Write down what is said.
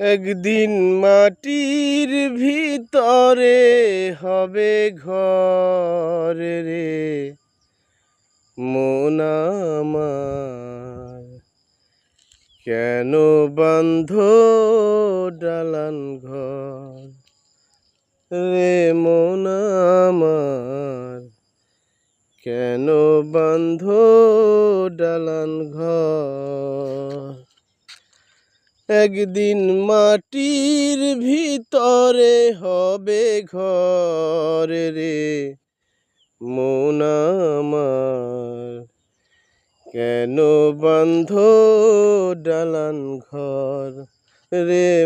একদিন মাটির ভিতরে হবে ঘর রে মন আমার, কেন বাঁধ দালান ঘর রে মন আমার, কেন বাঁধ দালান ঘর। একদিন মাটির ভিতরে হবে ঘর রে মন আমার, কেন বাঁধ দালান ঘর রে